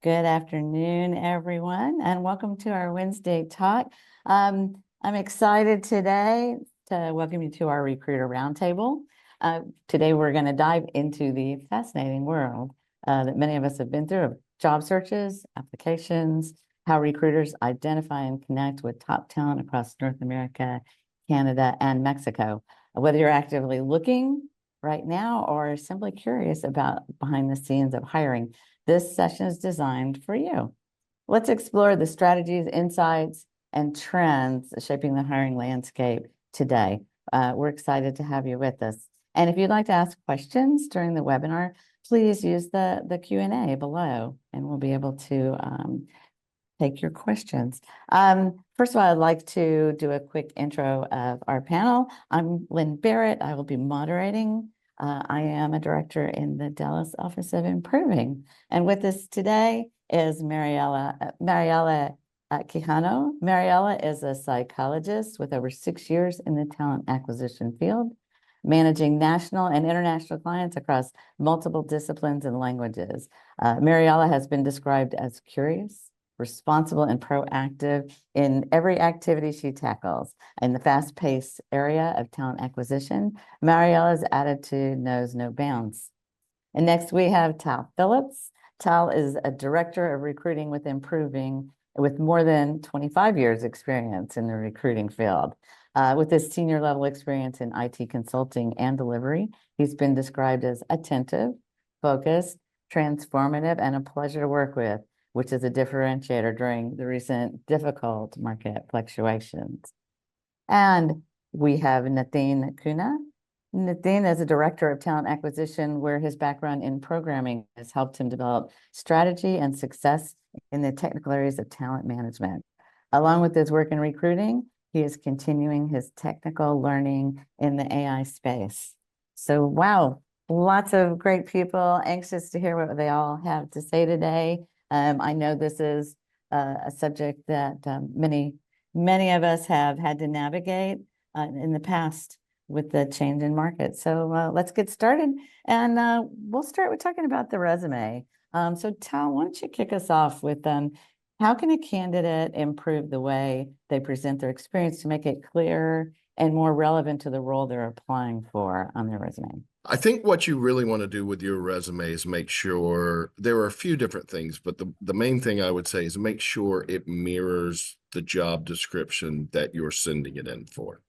Good afternoon, everyone, and welcome to our Wednesday talk. I'm excited today to welcome you to our Recruiter Roundtable. Today, we're going to dive into the fascinating world that many of us have been through of job searches, applications, how recruiters identify and connect with top talent across North America, Canada, and Mexico. Whether you're actively looking right now or simply curious about behind the scenes of hiring, this session is designed for you. Let's explore the strategies, insights, and trends shaping the hiring landscape today. We're excited to have you with us. And if you'd like to ask questions during the webinar, please use the Q&A below, and we'll be able to take your questions. First of all, I'd like to do a quick intro of our panel. I'm Lynn Barrett. I will be moderating. I am a director in the Dallas Office of Improving. And with us today is Mariela Quijano. Mariela is a psychologist with over 6 years in the talent acquisition field, managing national and international clients across multiple disciplines and languages. Mariela has been described as curious, responsible, and proactive in every activity she tackles. In the fast-paced area of talent acquisition, Mariela's attitude knows no bounds. And next we have Tal Phillips. Tal is a director of recruiting with Improving with more than 25 years experience in the recruiting field. With his senior level experience in IT consulting and delivery, he's been described as attentive, focused, transformative, and a pleasure to work with, which is a differentiator during the recent difficult market fluctuations. And we have Nitin Kuna. Nitin is a director of talent acquisition, where his background in programming has helped him develop strategy and success in the technical areas of talent management. Along with his work in recruiting, he is continuing his technical learning in the AI space. So, wow, lots of great people, anxious to hear what they all have to say today. I know this is a subject that many of us have had to navigate in the past with the change in market. So let's get started. And we'll start with talking about the resume. So Tal, why don't you kick us off with how can a candidate improve the way they present their experience to make it clearer and more relevant to the role they're applying for on their resume? I think what you really want to do with your resume is make sure there are a few different things, but the main thing I would say is make sure it mirrors the job description that you're sending it in for.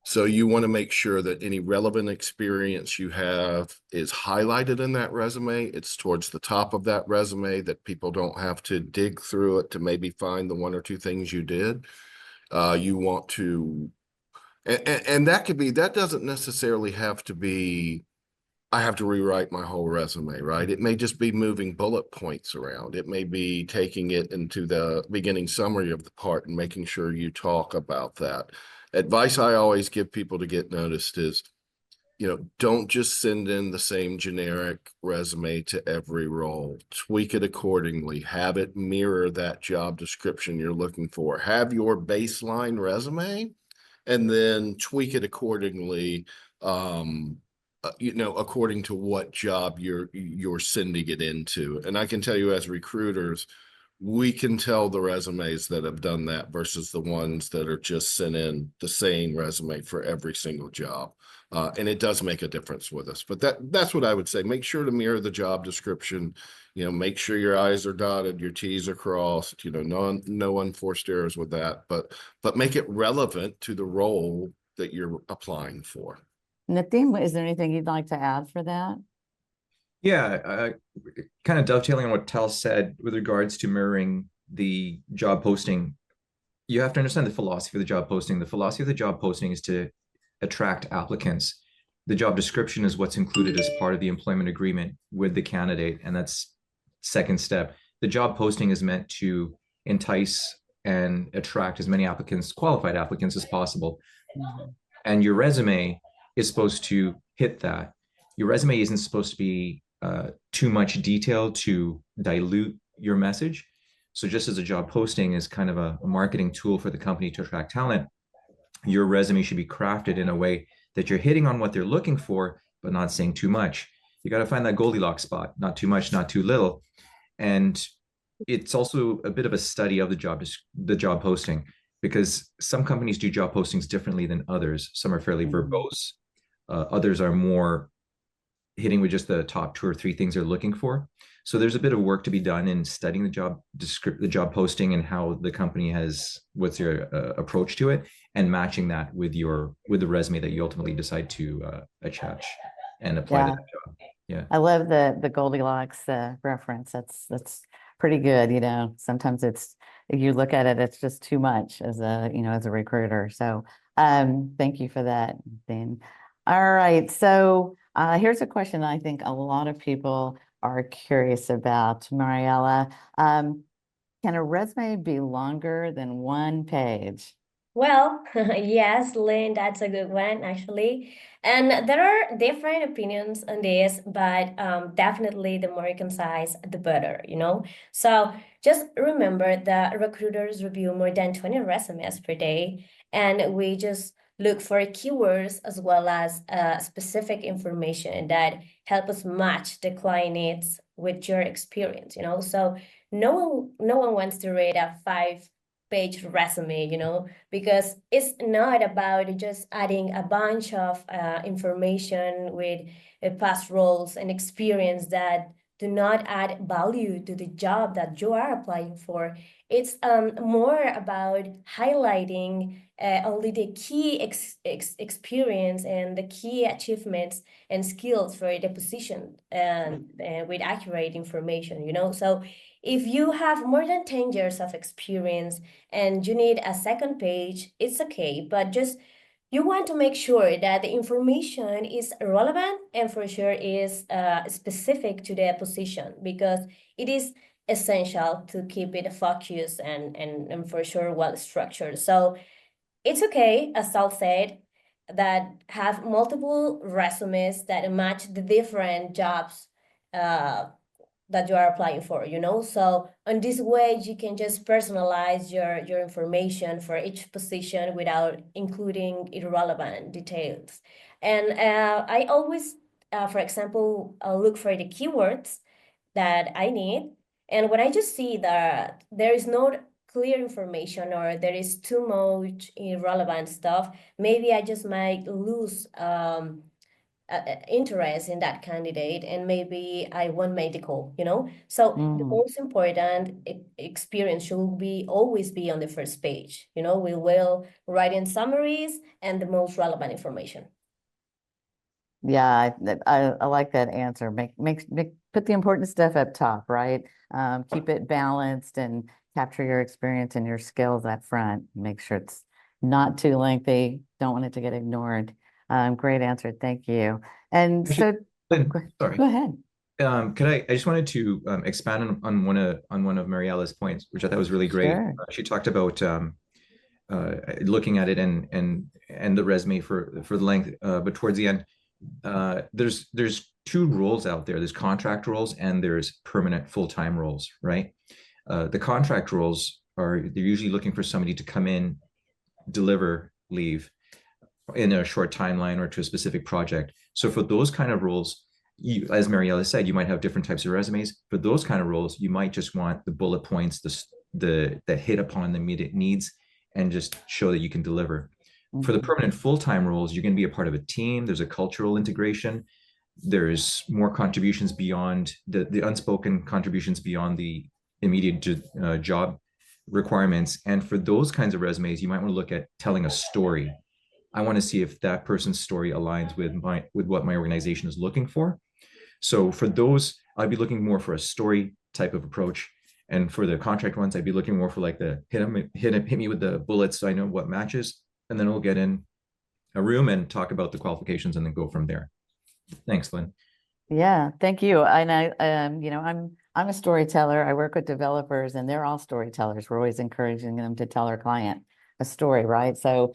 So you want to make sure that any relevant experience you have is highlighted in that resume. It's towards the top of that resume, that people don't have to dig through it to maybe find the one or two things you did. You want to and that doesn't necessarily have to be, I have to rewrite my whole resume, right? It may just be moving bullet points around. It may be taking it into the beginning summary of the part and making sure you talk about that. Advice I always give people to get noticed is, don't just send in the same generic resume to every role. Tweak it accordingly. Have it mirror that job description you're looking for. Have your baseline resume and then tweak it accordingly, according to what job you're sending it into. And I can tell you, as recruiters, we can tell the resumes that have done that versus the ones that are just sent in the same resume for every single job. And it does make a difference with us. But that's what I would say. Make sure to mirror the job description. Make sure your I's are dotted, your T's are crossed. No unforced errors with that. But make it relevant to the role that you're applying for. Nitin, is there anything you'd like to add for that? Yeah, kind of dovetailing on what Tal said with regards to mirroring the job posting, you have to understand the philosophy of the job posting. The philosophy of the job posting is to attract applicants. The job description is what's included as part of the employment agreement with the candidate, and that's second step. The job posting is meant to entice and attract as many applicants, qualified applicants, as possible. Mm-hmm. And your resume is supposed to hit that. Your resume isn't supposed to be too much detail to dilute your message. So just as a job posting is kind of a marketing tool for the company to attract talent, your resume should be crafted in a way that you're hitting on what they're looking for, but not saying too much. You got to find that Goldilocks spot, not too much, not too little. And it's also a bit of a study of the job posting, because some companies do job postings differently than others. Some are fairly Mhm. verbose. Others are more hitting with just the top two or three things they're looking for. So there's a bit of work to be done in studying the job posting and how the company has what's your approach to it, and matching that with the resume that you ultimately decide to attach and apply to Yeah. that job. Yeah. I love the Goldilocks reference. That's pretty good. Sometimes if you look at it, it's just too much as as a recruiter. So thank you for that, Dan. All right. So here's a question I think a lot of people are curious about, Mariella. Can a resume be longer than one page? Well, yes, Lynn, that's a good one, actually. And there are different opinions on this, but definitely the more concise, the better, you know? So just remember that recruiters review more than 20 resumes per day, and we just look for keywords as well as specific information that help us match the client needs with your experience, you know? So no one wants to read a 5-page resume, because it's not about just adding a bunch of information with past roles and experience that do not add value to the job that you are applying for. It's more about highlighting only the key experience and the key achievements and skills for the position, and with accurate information, So if you have more than 10 years of experience and you need a second page, it's okay, but just you want to make sure that the information is relevant and for sure is specific to the position, because it is essential to keep it focused and for sure well structured. So it's okay, as Sal said, that have multiple resumes that match the different jobs uh, that you are applying for. So on this way, you can just personalize your information for each position without including irrelevant details. And I always, for example, look for the keywords that I need. And when I just see that there is no clear information or there is too much irrelevant stuff, maybe I just might lose interest in that candidate, and maybe I won't make the call. So the Mm. most important experience should be always be on the first page. We will write in summaries and the most relevant information. Yeah, I like that answer. Put the important stuff up top, right? Keep it balanced and capture your experience and your skills up front. Make sure it's not too lengthy. Don't want it to get ignored. Great answer. Thank you. And Actually, so, Lynn, go, sorry. go ahead. Could I just wanted to expand on one of Mariella's points, which I thought was really great. Sure. She talked about looking at it and the resume for the length, but towards the end, there's two roles out there. There's contract roles and there's permanent full-time roles, right? The contract roles they're usually looking for somebody to come in, deliver, leave in a short timeline or to a specific project. So for those kind of roles, as Mariella said, you might have different types of resumes. For those kind of roles, you might just want the bullet points, the hit upon the immediate needs, and just show that you can deliver. For the permanent full-time roles, you're going to be a part of a team. There's a cultural integration. There's more contributions beyond the unspoken contributions beyond the immediate job requirements. And for those kinds of resumes, you might want to look at telling a story. I want to see if that person's story aligns with what my organization is looking for. So for those, I'd be looking more for a story type of approach. And for the contract ones, I'd be looking more for like the hit me with the bullets so I know what matches. And then we'll get in a room and talk about the qualifications and then go from there. Thanks, Lynn. Yeah, thank you. And I'm a storyteller. I work with developers and they're all storytellers. We're always encouraging them to tell our client a story, right? So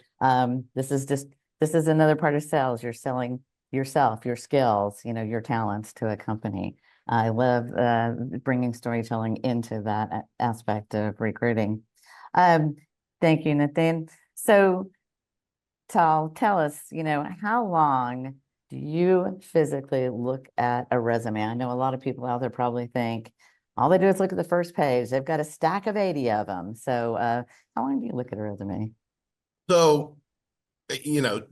this is another part of sales. You're selling yourself, your skills, your talents to a company. I love bringing storytelling into that aspect of recruiting. Um, Thank you, Nathan. So tell us, how long do you physically look at a resume? I know a lot of people out there probably think All they do is look at the first page. They've got a stack of 80 of them. So how long do you look at a resume? So,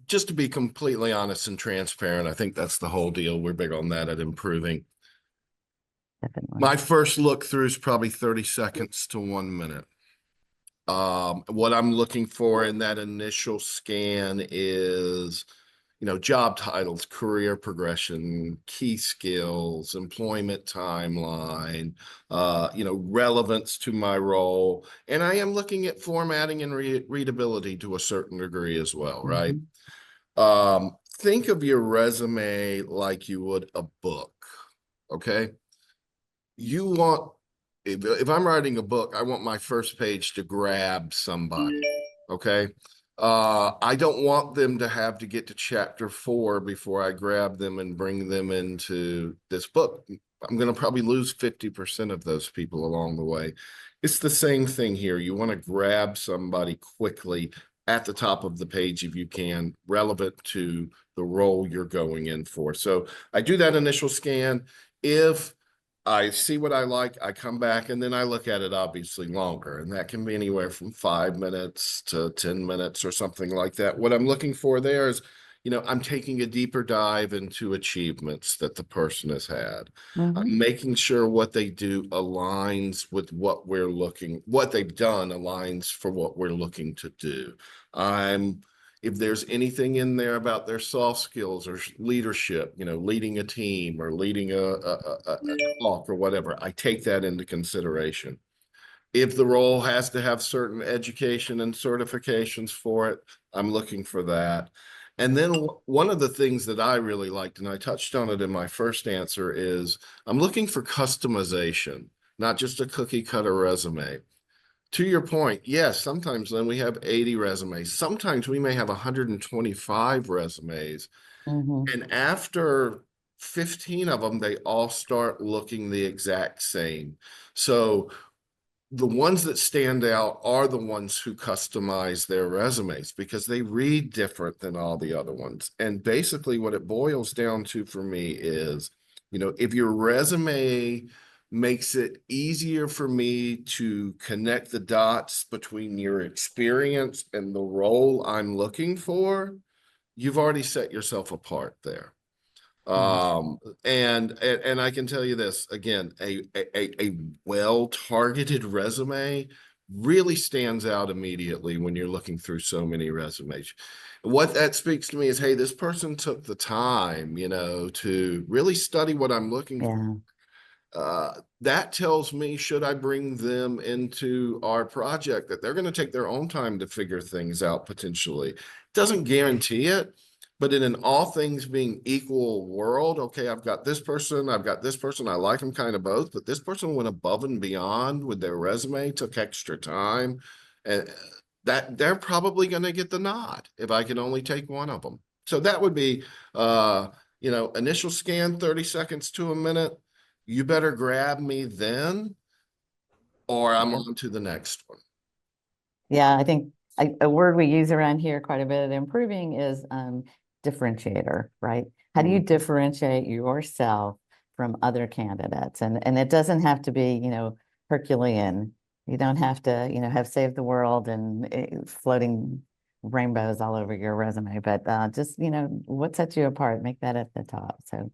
just to be completely honest and transparent, I think that's the whole deal. We're big on that at Improving. Definitely. My first look through is probably 30 seconds to 1 minute. What I'm looking for in that initial scan is, job titles, career progression, key skills, employment timeline, relevance to my role. And I am looking at formatting and readability to a certain degree as well, right? Think of your resume like you would a book, okay? If I'm writing a book, I want my first page to grab somebody, okay? I don't want them to have to get to chapter 4 before I grab them and bring them into this book. I'm going to probably lose 50% of those people along the way. It's the same thing here. You want to grab somebody quickly at the top of the page if you can, relevant to the role you're going in for. So I do that initial scan. If I see what I like, I come back, and then I look at it obviously longer, and that can be anywhere from 5 minutes to 10 minutes or something like that. What I'm looking for there is, I'm taking a deeper dive into achievements that the person has had. I'm making sure what they do aligns with what they've done aligns for what we're looking to do. If there's anything in there about their soft skills or leadership, leading a team or leading a talk or whatever, I take that into consideration. If the role has to have certain education and certifications for it, I'm looking for that. And then one of the things that I really liked, and I touched on it in my first answer, is I'm looking for customization, not just a cookie cutter resume. To your point, yes, sometimes then we have 80 resumes. Sometimes we may have 125 resumes. And after 15 of them, they all start looking the exact same. So the ones that stand out are the ones who customize their resumes because they read different than all the other ones. And basically what it boils down to for me is, if your resume makes it easier for me to connect the dots between your experience and the role I'm looking for, you've already set yourself apart there. And I can tell you this again, a well-targeted resume really stands out immediately when you're looking through so many resumes. What that speaks to me is, hey, this person took the time, to really study what I'm looking for. That tells me, should I bring them into our project, that they're going to take their own time to figure things out potentially. Doesn't guarantee it, but in an all things being equal world, okay, I've got this person, I like them kind of both, but this person went above and beyond with their resume, took extra time, and that they're probably going to get the nod if I can only take one of them. So that would be, initial scan, 30 seconds to a minute. You better grab me then, or I'm on to the next one. Yeah, I think a word we use around here quite a bit at Improving is differentiator, right? How do you differentiate yourself from other candidates? And it doesn't have to be, Herculean. You don't have to, have saved the world and floating rainbows all over your resume, but just, what sets you apart, make that at the top. So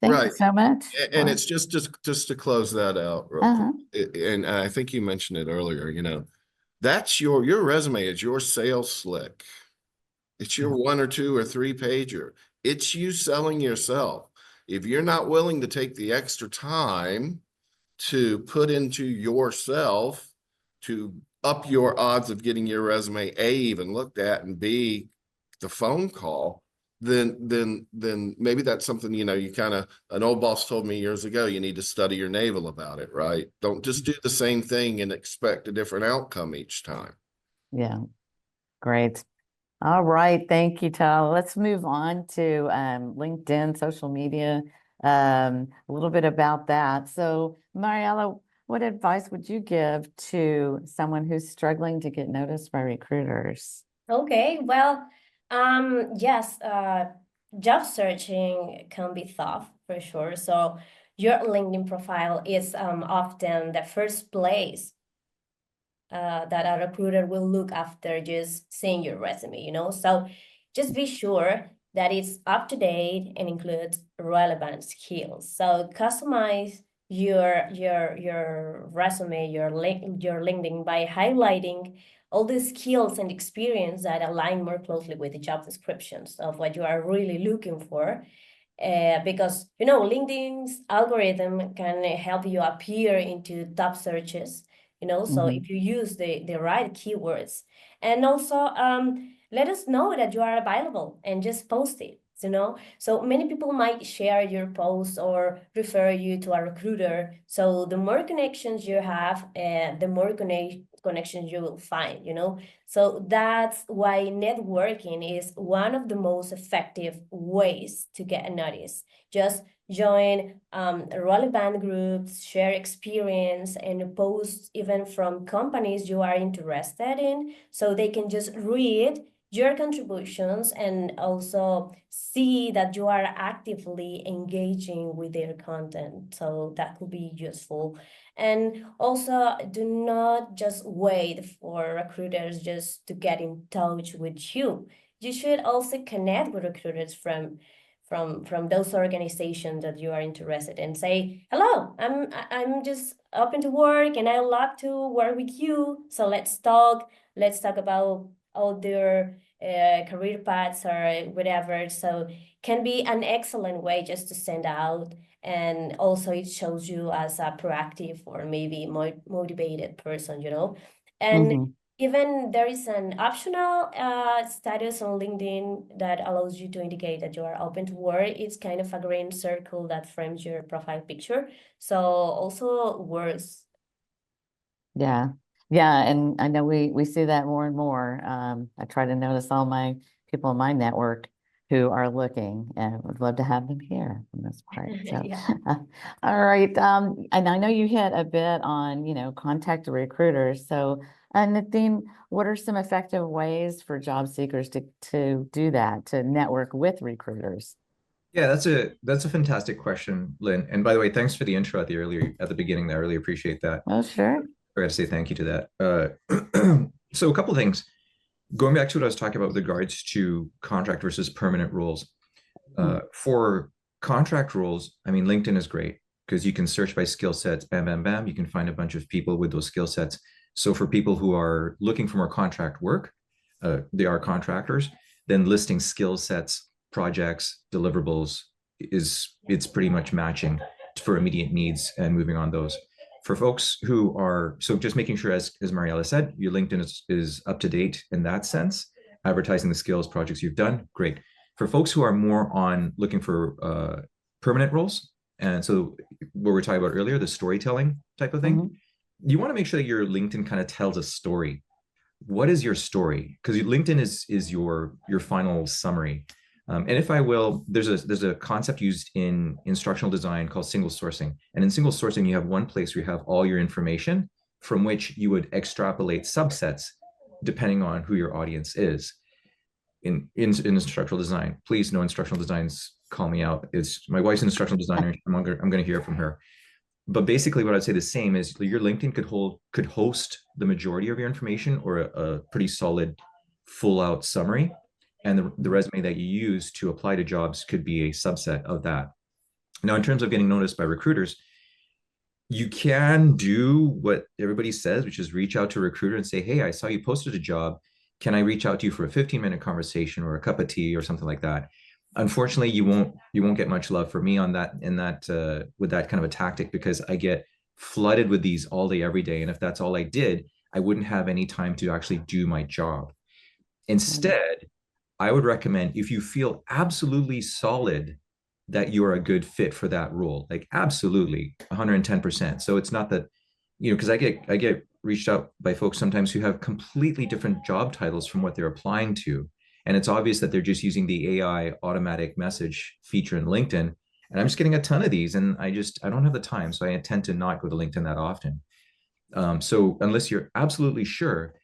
thank you so much. And it's just to close that out real quick. And I think you mentioned it earlier, that's your resume is your sales slick. It's your 1 or 2 or 3 pager. It's you selling yourself. If you're not willing to take the extra time to put into yourself to up your odds of getting your resume A, even looked at, and B, the phone call, then maybe that's something, you kind of, an old boss told me years ago, you need to study your navel about it, right? Don't just do the same thing and expect a different outcome each time. Yeah, great. All right, thank you, Tal. Let's move on to LinkedIn, social media, a little bit about that. So, Mariella, what advice would you give to someone who's struggling to get noticed by recruiters? Okay, well, yes, job searching can be tough for sure. So your LinkedIn profile is often the first place that a recruiter will look after just seeing your resume, you know? So just be sure that it's up to date and includes relevant skills. So customize your resume, your LinkedIn by highlighting all the skills and experience that align more closely with the job descriptions of what you are really looking for. Because you know LinkedIn's algorithm can help you appear into top searches, you know, so if you use the right keywords. And also let us know that you are available and just post it, you know. So many people might share your post or refer you to a recruiter. So the more connections you have, the more connections you will find, you know. So that's why networking is one of the most effective ways to get noticed. Just join relevant groups, share experience, and post even from companies you are interested in, so they can just read your contributions and also see that you are actively engaging with their content. So that could be useful. And also, do not just wait for recruiters just to get in touch with you. You should also connect with recruiters from those organizations that you are interested in. Say, hello, I'm just open to work and I love to work with you. So let's talk. Let's talk about all their career paths or whatever. So can be an excellent way just to send out, and also it shows you as a proactive or maybe more motivated person, you know. And even there is an optional status on LinkedIn that allows you to indicate that you are open to work. It's kind of a green circle that frames your profile picture. So also works. Yeah. Yeah. And I know we see that more and more. I try to notice all my people in my network who are looking, and would love to have them here on this part. So, Yeah. all right. And I know you hit a bit on, you know, contact recruiters. So, Nadine, what are some effective ways for job seekers to do that, to network with recruiters? Yeah, that's a fantastic question, Lynn. And by the way, thanks for the intro at the beginning there. I really appreciate that. Oh, sure. I got to say thank you to that. So a couple of things. Going back to what I was talking about with regards to contract versus permanent roles. For contract roles, I mean, LinkedIn is great because you can search by skill sets, bam, bam, bam. You can find a bunch of people with those skill sets. So for people who are looking for more contract work, they are contractors, then listing skill sets, projects, deliverables it's pretty much matching for immediate needs and moving on those. For folks who are, so just making sure, as Mariella said, your LinkedIn is up to date in that sense, advertising the skills projects you've done, great. For folks who are more on looking for permanent roles, and so what we were talking about earlier, the storytelling type of thing, you want to make sure that your LinkedIn kind of tells a story. What is your story? Because LinkedIn is your final summary. And if I will, there's a concept used in instructional design called single sourcing. And in single sourcing, you have one place where you have all your information from which you would extrapolate subsets depending on who your audience is. In instructional design, please, no instructional designs call me out. It's my wife's an instructional designer. I'm going to hear from her. But basically, what I'd say the same is your LinkedIn could host the majority of your information, or a pretty solid, full out summary, and the resume that you use to apply to jobs could be a subset of that. Now, in terms of getting noticed by recruiters, you can do what everybody says, which is reach out to a recruiter and say, hey, I saw you posted a job. Can I reach out to you for a 15-minute conversation or a cup of tea or something like that? Unfortunately, you won't get much love for me on that with that kind of a tactic, because I get flooded with these all day, every day. And if that's all I did, I wouldn't have any time to actually do my job. Instead, I would recommend, if you feel absolutely solid that you're a good fit for that role, like absolutely 110%. So it's not that, because I get reached out by folks sometimes who have completely different job titles from what they're applying to. And it's obvious that they're just using the AI automatic message feature in LinkedIn. And I'm just getting a ton of these, and I don't have the time. So I tend to not go to LinkedIn that often. So unless you're absolutely sure,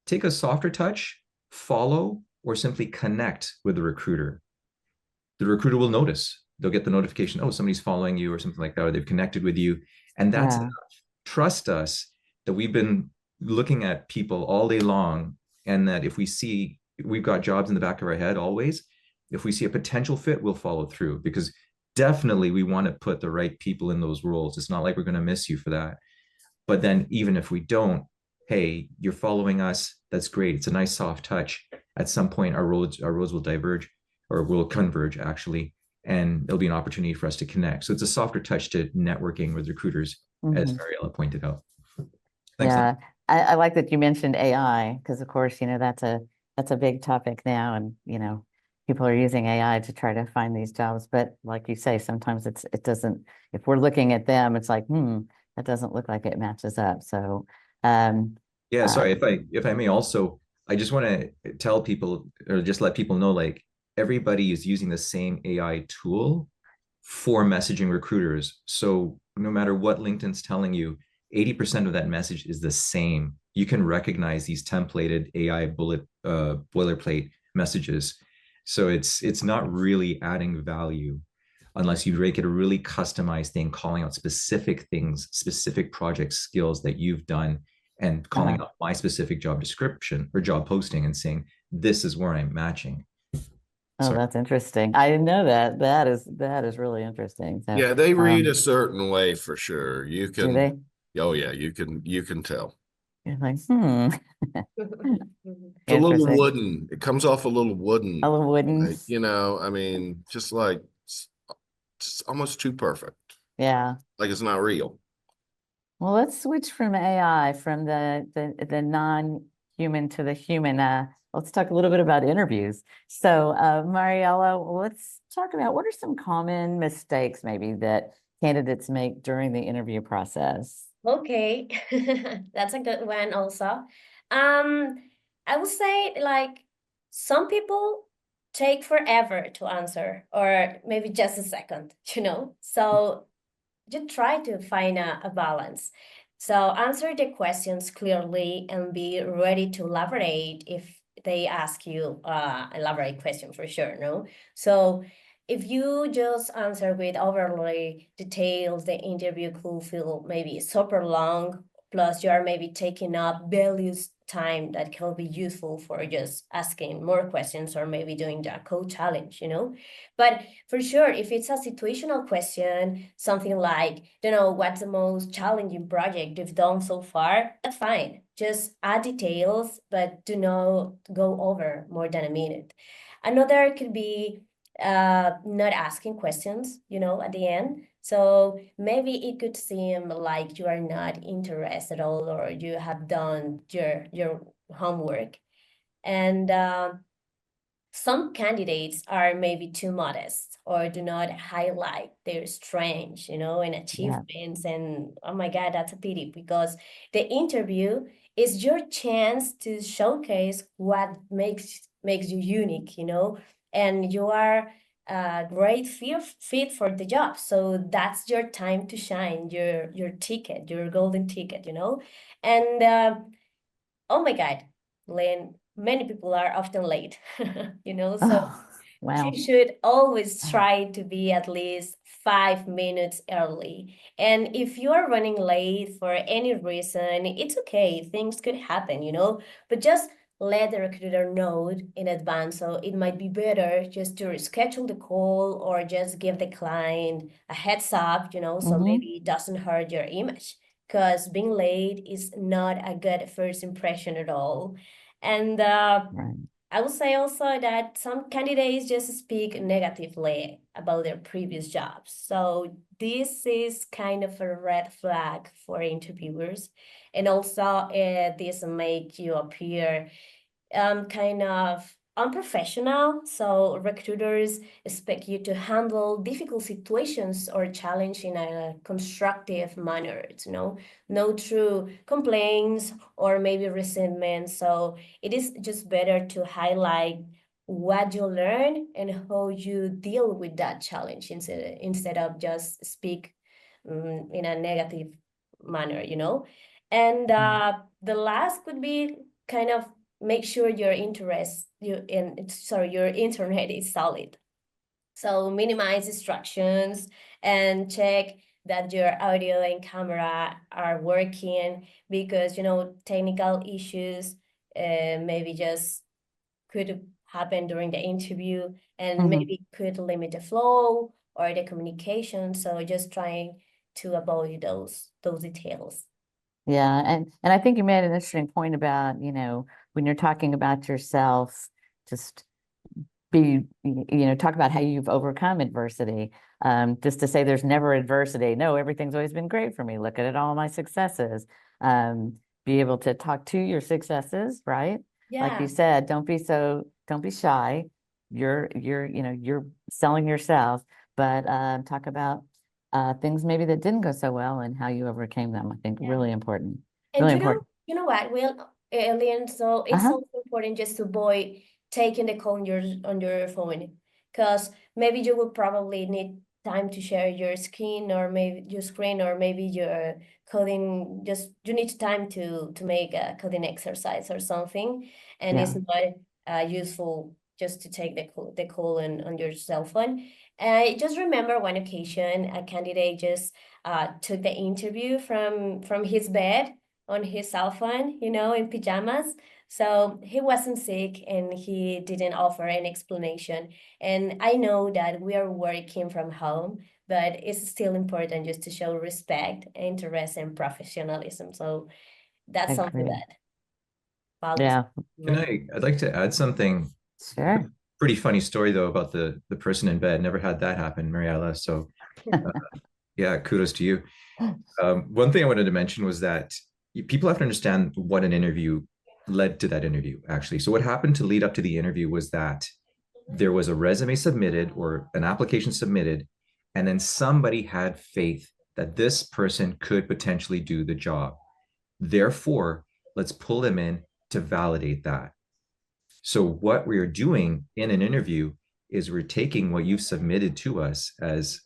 take a softer touch, follow, or simply connect with the recruiter. The recruiter will notice. they'll get the notification, oh, somebody's following you or something like that, or they've connected with you. And that's Yeah. enough. Trust us that we've been looking at people all day long, and that if we see we've got jobs in the back of our head always, if we see a potential fit, we'll follow through, because definitely we want to put the right people in those roles. It's not like we're going to miss you for that. But then even if we don't, hey, you're following us. That's great. It's a nice soft touch. At some point, our roads will diverge, or will converge actually, and there'll be an opportunity for us to connect. So it's a softer touch to networking with recruiters, as Mhm. Mariella pointed out. Thanks. Yeah, I like that you mentioned AI, because of course, that's a big topic now, and people are using AI to try to find these jobs. But like you say, sometimes it doesn't. If we're looking at them, it's like, that doesn't look like it matches up. So, Yeah, uh, sorry, if I may also, I just want to tell people, or just let people know, like, everybody is using the same AI tool for messaging recruiters. So no matter what LinkedIn's telling you, 80% of that message is the same. You can recognize these templated AI boilerplate messages. So it's not really adding value unless you make it a really customized thing, calling out specific things, specific project skills that you've done, and calling uh, out my specific job description or job posting and saying, this is where I'm matching. oh, Sorry. that's interesting. I didn't know that. That is really interesting. So, Yeah, they read a um, certain way for sure. You do can, they? oh yeah, you can tell. You're like, It's a little interesting. wooden. It comes off a little A wooden. little wooden. Like, I mean, just like it's almost too perfect. Yeah. Like it's not real. Well, let's switch from AI, from the non-human to the human. Let's talk a little bit about interviews. So, Mariella, let's talk about, what are some common mistakes maybe that candidates make during the interview process? Okay, that's a good one also. I would say, like, some people take forever to answer, or maybe just a second, So you try to find a balance. So answer the questions clearly and be ready to elaborate if they ask you elaborate question, for sure, no? So if you just answer with overly details, the interview could feel maybe super long, plus you are maybe taking up values time that can be useful for just asking more questions or maybe doing the code challenge. But for sure, if it's a situational question, something like, what's the most challenging project you've done so far, that's fine. Just add details, but do not go over more than a minute. Another could be not asking questions, at the end. So maybe it could seem like you are not interested at all, or you have done your homework. And some candidates are maybe too modest or do not highlight their strengths, and Yeah. achievements. And oh my God, that's a pity, because the interview is your chance to showcase what makes you unique, and you are a great fit for the job. So that's your time to shine, your ticket, your golden ticket, And oh my God, Lynn, many people are often late, so Oh, wow. you should always try to be at least 5 minutes early. And if you are running late for any reason, it's okay. Things could happen, but just let the recruiter know in advance. So it might be better just to schedule the call or just give the client a heads up, so Mm-hmm. maybe it doesn't hurt your image, because being late is not a good first impression at all. And Right. I would say also that some candidates just speak negatively about their previous jobs. So this is kind of a red flag for interviewers. And also, this make you appear kind of unprofessional. So recruiters expect you to handle difficult situations or challenge in a constructive manner, no true complaints or maybe resentment. So it is just better to highlight what you learn and how you deal with that challenge, instead of just speak in a negative manner, And the last could be kind of make sure your internet is solid. So minimize distractions and check that your audio and camera are working, because technical issues maybe just could happen during the interview, and Mhm. maybe could limit the flow or the communication. So just trying to avoid those details. Yeah, and I think you made an interesting point about, when you're talking about yourself, just talk about how you've overcome adversity. Just to say there's never adversity. No, everything's always been great for me. Look at it, all my successes. Be able to talk to your successes, right? Like you Yeah. said, don't be shy. You're selling yourself, but talk about things maybe that didn't go so well and how you overcame them. I think Yeah. really important. And Really important. you know what, Will, Alien, so it's Uh-huh. also important just to avoid taking the call on your phone, because maybe you will probably need time to share your screen, or maybe your screen, or maybe your coding, just you need time to make a coding exercise or something, and Yeah. it's not useful just to take the call on your cell phone. Just remember one occasion a candidate just took the interview from his bed on his cell phone, in pajamas. So he wasn't sick and he didn't offer an explanation. And I know that we are working from home, but it's still important just to show respect, interest, and professionalism. So that's something Agree. that values. Yeah, I'd like to add something. sure. Pretty funny story though about the person in bed. Never had that happen, Mariella. So yeah, kudos to you. One thing I wanted to mention was that people have to understand what an interview led to that interview, actually. So what happened to lead up to the interview was that there was a resume submitted or an application submitted, and then somebody had faith that this person could potentially do the job. Therefore, let's pull them in to validate that. So what we are doing in an interview is we're taking what you've submitted to us as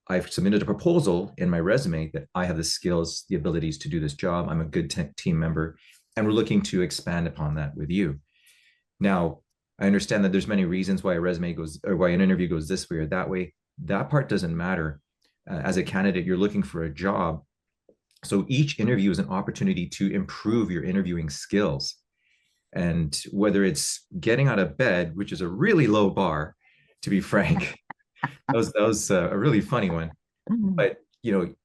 I've submitted a proposal in my resume that I have the skills, the abilities to do this job. I'm a good team member, and we're looking to expand upon that with you. Now, I understand that there's many reasons why a resume goes or why an interview goes this way or that way. That part doesn't matter. As a candidate, you're looking for a job. So each interview is an opportunity to improve your interviewing skills. And whether it's getting out of bed, which is a really low bar, to be frank, that was a really funny one. Mhm. But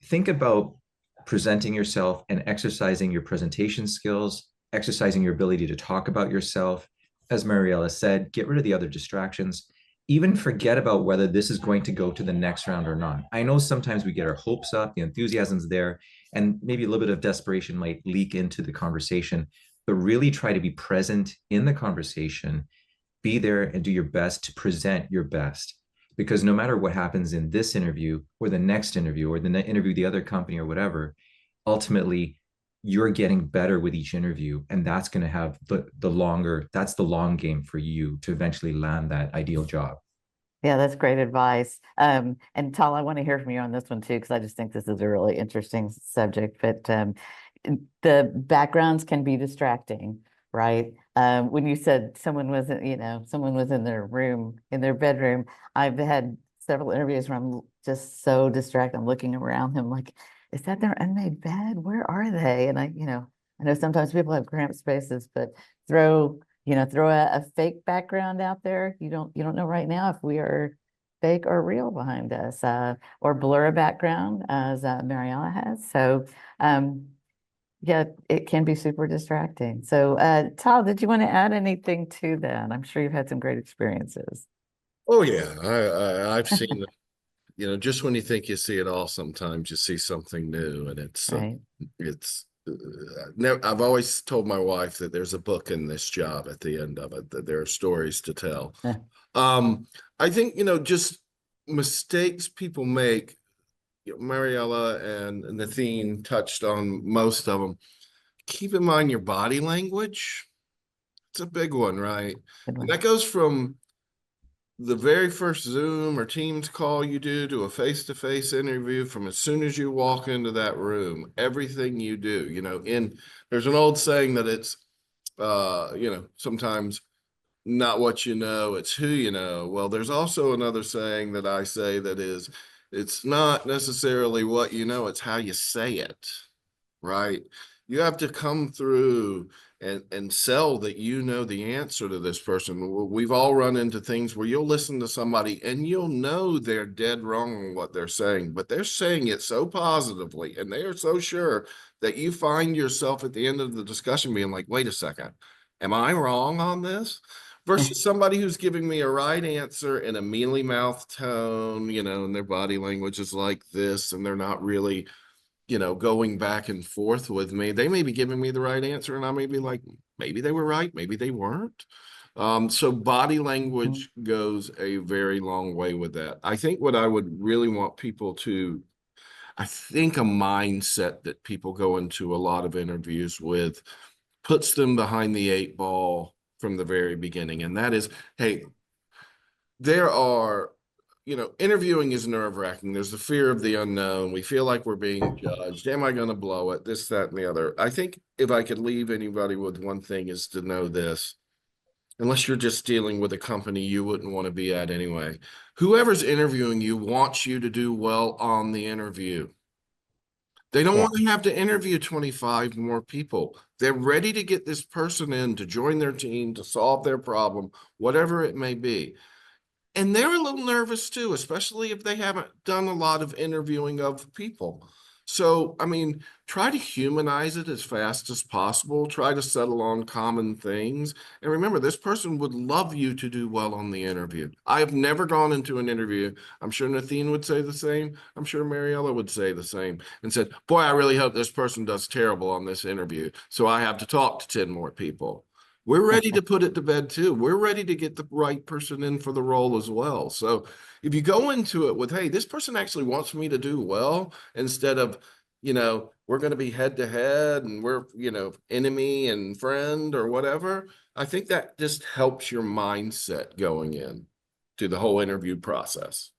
think about presenting yourself and exercising your presentation skills, exercising your ability to talk about yourself. As Mariella said, get rid of the other distractions. Even forget about whether this is going to go to the next round or not. I know sometimes we get our hopes up, the enthusiasm's there, and maybe a little bit of desperation might leak into the conversation, but really try to be present in the conversation, be there and do your best to present your best. Because no matter what happens in this interview or the next interview or the interview, the other company or whatever, ultimately you're getting better with each interview. And that's going to have that's the long game for you to eventually land that ideal job. Yeah, that's great advice. And Tal, I want to hear from you on this one too, because I just think this is a really interesting subject. But the backgrounds can be distracting, right? When you said someone was in their room, in their bedroom, I've had several interviews where I'm just so distracted. I'm looking around him like, is that their unmade bed? Where are they? And I know sometimes people have cramped spaces, but throw throw a fake background out there. You don't know right now if we are fake or real behind us, or blur a background as Mariella has. So yeah, it can be super distracting. So Tal, did you want to add anything to that? I'm sure you've had some great experiences. Oh yeah, I've seen just when you think you see it all, sometimes you see something new, and Right. it's. Never, I've always told my wife that there's a book in this job at the end of it, that there are stories to tell. Um, I think, just mistakes people make, Mariella and Nathine touched on most of them. Keep in mind your body language. It's a big one, right? Good And one. that goes from the very first Zoom or Teams call you do to a face-to-face interview, from as soon as you walk into that room, everything you do, there's an old saying that it's, sometimes not what you know, it's who you know. Well, there's also another saying that I say that is, it's not necessarily what you know, it's how you say it, right? You have to come through and sell that you know the answer to this person. We've all run into things where you'll listen to somebody and you'll know they're dead wrong on what they're saying, but they're saying it so positively and they are so sure that you find yourself at the end of the discussion being like, wait a second, am I wrong on this? Versus somebody who's giving me a right answer in a mealy mouthed tone, and their body language is like this, and they're not really, going back and forth with me. They may be giving me the right answer, and I may be like, maybe they were right, maybe they weren't. So body language goes a very long way with that. I think what I would really want people to, I think a mindset that people go into a lot of interviews with puts them behind the 8 ball from the very beginning. And that is, hey, there are, interviewing is nerve-wracking. There's the fear of the unknown. We feel like we're being judged. Am I going to blow it? This, that, and the other. I think if I could leave anybody with one thing is to know this. Unless you're just dealing with a company you wouldn't want to be at anyway. Whoever's interviewing you wants you to do well on the interview. They don't want to have to interview 25 more people. They're ready to get this person in to join their team, to solve their problem, whatever it may be. And they're a little nervous too, especially if they haven't done a lot of interviewing of people. So, I mean, try to humanize it as fast as possible. Try to settle on common things. And remember, this person would love you to do well on the interview. I have never gone into an interview. I'm sure Nathine would say the same. I'm sure Mariella would say the same and said, boy, I really hope this person does terrible on this interview. So I have to talk to 10 more people. We're ready to put it to bed too. We're ready to get the right person in for the role as well. So if you go into it with, hey, this person actually wants me to do well, instead of, we're going to be head to head and we're, enemy and friend or whatever, I think that just helps your mindset going in to the whole interview process.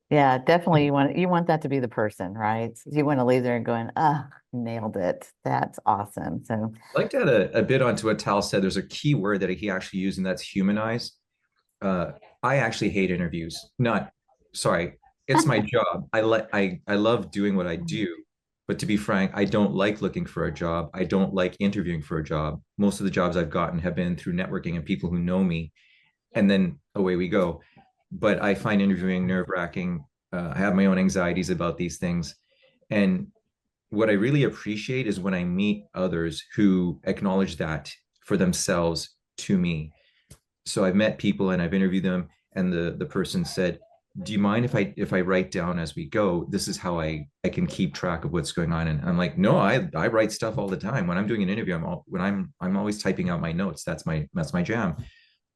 Yeah, definitely. You want that to be the person, right? You want to leave there and going, ah, nailed it. That's awesome. So I'd like to add a bit onto what Tal said. There's a key word that he actually used, and that's humanize. I actually hate interviews. Sorry, it's my job. I love doing what I do, but to be frank, I don't like looking for a job. I don't like interviewing for a job. Most of the jobs I've gotten have been through networking and people who know me, and then away we go. But I find interviewing nerve-wracking. I have my own anxieties about these things, and what I really appreciate is when I meet others who acknowledge that for themselves to me. So I've met people and I've interviewed them, and the person said, do you mind if I write down as we go? This is how I can keep track of what's going on. And I'm like, no, I write stuff all the time. When I'm doing an interview, I'm always typing out my notes. That's my jam.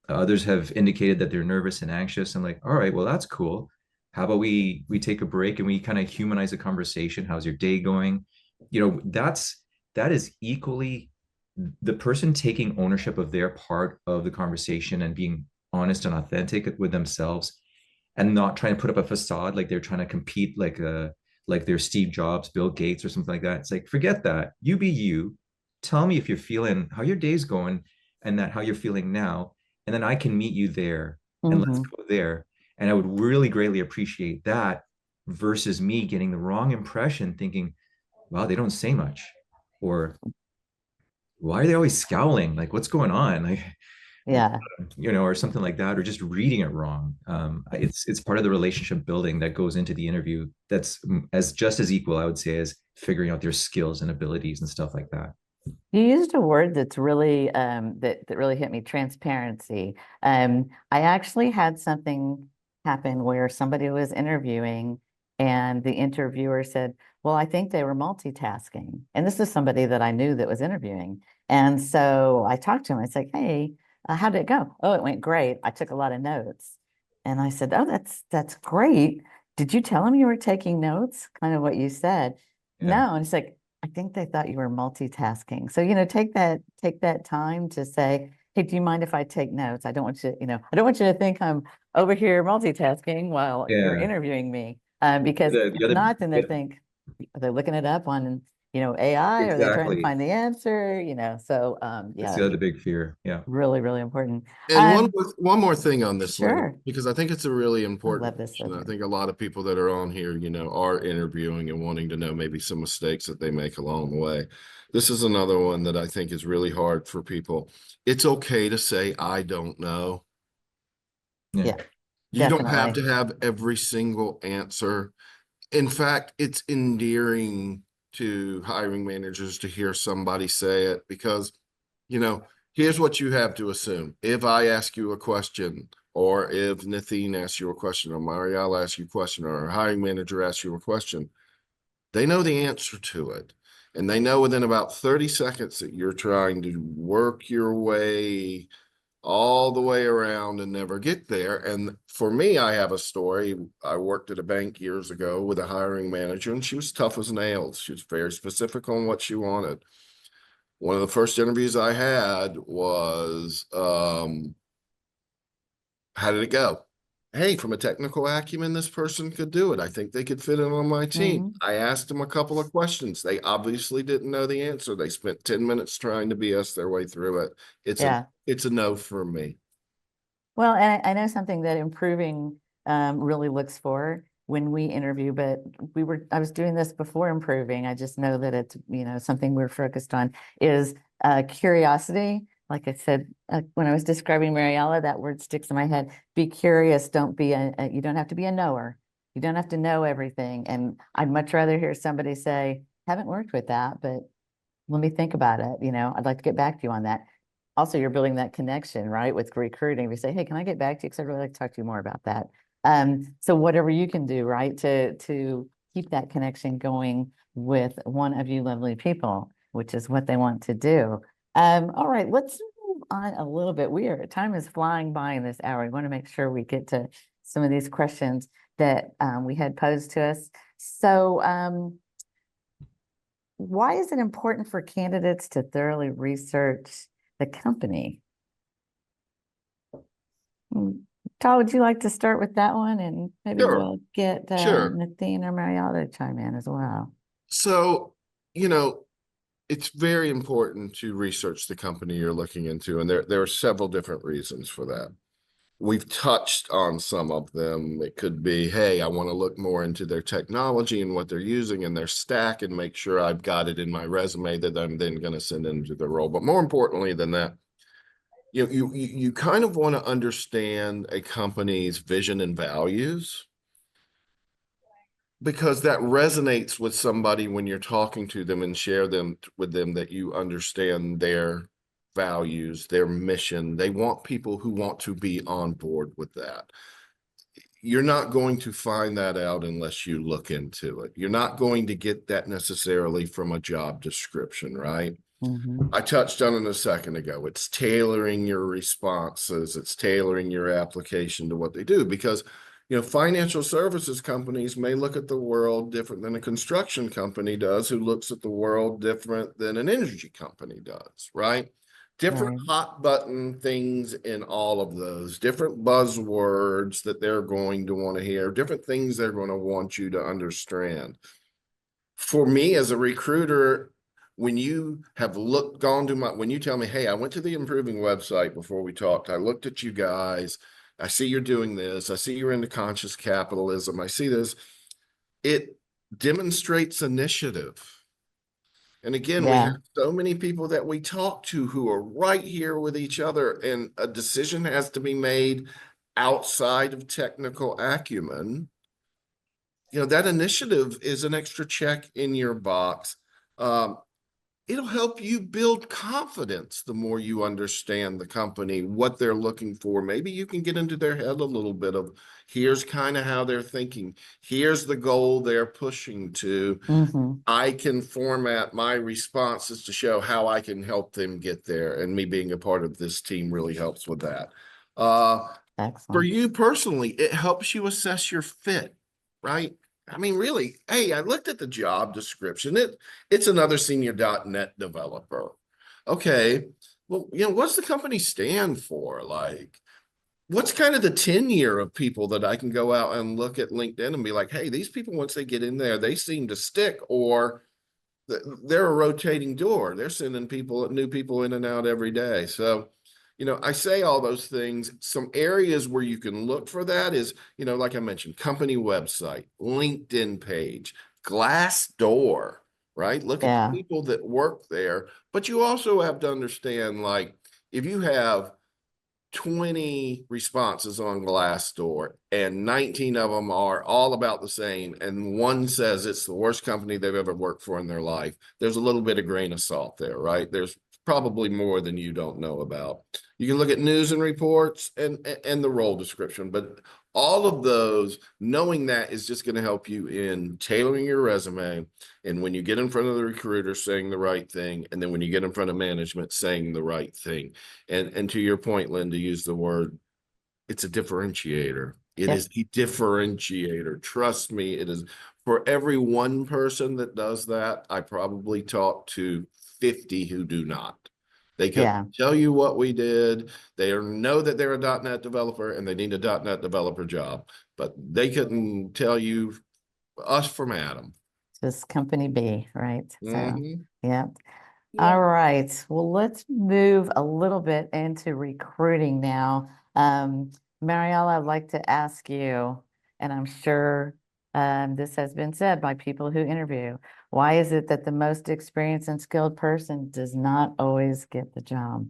Others have indicated that they're nervous and anxious. I'm like, all right, well, that's cool. How about we take a break and we kind of humanize the conversation? How's your day going? That is equally the person taking ownership of their part of the conversation and being honest and authentic with themselves, and not trying to put up a facade like they're trying to compete like they're Steve Jobs, Bill Gates, or something like that. It's like, forget that. You be you. Tell me if you're feeling how your day's going and that how you're feeling now. And then I can meet you there and let's go there. And I would really greatly appreciate that versus me getting the wrong impression thinking, wow, they don't say much. Or why are they always scowling? Like, what's going on? Like, yeah. Or something like that, or just reading it wrong. It's part of the relationship building that goes into the interview. That's just as equal, I would say, as figuring out their skills and abilities and stuff like that. You used a word that's really that really hit me, transparency. I actually had something happen where somebody was interviewing and the interviewer said, well, I think they were multitasking. And this is somebody that I knew that was interviewing. And so I talked to him. I said, hey, how did it go? Oh, it went great. I took a lot of notes. And I said, oh, that's great. Did you tell him you were taking notes? Kind of what you said. Yeah. No. And it's like, I think they thought you were multitasking. So, take that time to say, hey, do you mind if I take notes? I don't want you, I don't want you to think I'm over here multitasking while you're Yeah. interviewing me. Because The if other not, then they think they're looking it up on AI? Are they trying to Exactly. find the answer? So, That's yeah, the other big fear. Yeah. really, really important. And Um, one more thing on this, Lynn, sure. because I think it's a really I important love this question. I subject. think a lot of people that are on here, are interviewing and wanting to know maybe some mistakes that they make along the way. This is another one that I think is really hard for people. It's okay to say, I don't know. Yeah. Yeah, You don't have definitely. to have every single answer. In fact, it's endearing to hiring managers to hear somebody say it because, you know, here's what you have to assume. If I ask you a question, or if Nathine asks you a question, or Marielle asks you a question, or a hiring manager asks you a question, they know the answer to it. And they know within about 30 seconds that you're trying to work your way all the way around and never get there. And for me, I have a story. I worked at a bank years ago with a hiring manager, and she was tough as nails. She was very specific on what she wanted. One of the first interviews I had was, how did it go? Hey, from a technical acumen, this person could do it. I think they could fit in on my team. Mhm. I asked them a couple of questions. They obviously didn't know the answer. They spent 10 minutes trying to BS their way through it. Yeah. It's a no for me. Well, and I know something that improving really looks for when we interview, but I was doing this before improving. I just know that it's, something we're focused on is curiosity. Like I said, when I was describing Mariella, that word sticks in my head. Be curious. Don't be you don't have to be a knower. You don't have to know everything. And I'd much rather hear somebody say, haven't worked with that, but let me think about it. I'd like to get back to you on that. Also, you're building that connection, right, with recruiting. We say, hey, can I get back to you? Because I'd really like to talk to you more about that. So whatever you can do, right, to keep that connection going with one of you lovely people, which is what they want to do. All right, let's move on a little bit. Time is flying by in this hour. We want to make sure we get to some of these questions that we had posed to us. So why is it important for candidates to thoroughly research the company? Todd, would you like to start with that one? And maybe Sure, we'll get sure. Nathine or Marielle to chime in as well. So, it's very important to research the company you're looking into, and there are several different reasons for that. We've touched on some of them. It could be, hey, I want to look more into their technology and what they're using in their stack and make sure I've got it in my resume that I'm then going to send into the role. But more importantly than that, you kind of want to understand a company's vision and values, because that resonates with somebody when you're talking to them and share them with them, that you understand their values, their mission. They want people who want to be on board with that. You're not going to find that out unless you look into it. You're not going to get that necessarily from a job description, right? Mhm. I touched on it a second ago. It's tailoring your responses. It's tailoring your application to what they do, because financial services companies may look at the world different than a construction company does, who looks at the world different than an energy company does, right? Different Right. hot button things in all of those, different buzzwords that they're going to want to hear, different things they're going to want you to understand. For me as a recruiter, when you have when you tell me, hey, I went to the Improving website before we talked, I looked at you guys, I see you're doing this, I see you're into conscious capitalism, I see this, it demonstrates initiative. And again, we have Yeah. so many people that we talk to who are right here with each other, and a decision has to be made outside of technical acumen. That initiative is an extra check in your box. Um, it'll help you build confidence the more you understand the company, what they're looking for. Maybe you can get into their head a little bit of, here's kind of how they're thinking. Here's the goal they're pushing to. Hmm. I can format my responses to show how I can help them get there. And me being a part of this team really helps with that. For Excellent. you personally, it helps you assess your fit, right? I mean, really, hey, I looked at the job description. It's another senior .NET developer. Okay, well, what's the company stand for? Like, what's kind of the tenure of people that I can go out and look at LinkedIn and be like, hey, these people, once they get in there, they seem to stick, or they're a rotating door. They're sending new people in and out every day. So, I say all those things. Some areas where you can look for that is, like I mentioned, company website, LinkedIn page, Glassdoor, right? Look at the Yeah, people that work there. But you also have to understand, like, if you have 20 responses on Glassdoor and 19 of them are all about the same, and one says it's the worst company they've ever worked for in their life, there's a little bit of grain of salt there, right? There's probably more than you don't know about. You can look at news and reports and the role description, but all of those, knowing that is just going to help you in tailoring your resume. And when you get in front of the recruiter, saying the right thing, and then when you get in front of management, saying the right thing. And to your point, Lynn, to use the word, it's a differentiator. It yep, is a differentiator. Trust me, it is. For every one person that does that, I probably talk to 50 who do not. They could yeah. tell you what we did. They know that they're a .NET developer and they need a .NET developer job, but they couldn't tell you us from Adam. Just company B, right? So, Mhm. yeah. All Yeah. right. Well, let's move a little bit into recruiting now. Mariella, I'd like to ask you, and I'm sure this has been said by people who interview, why is it that the most experienced and skilled person does not always get the job?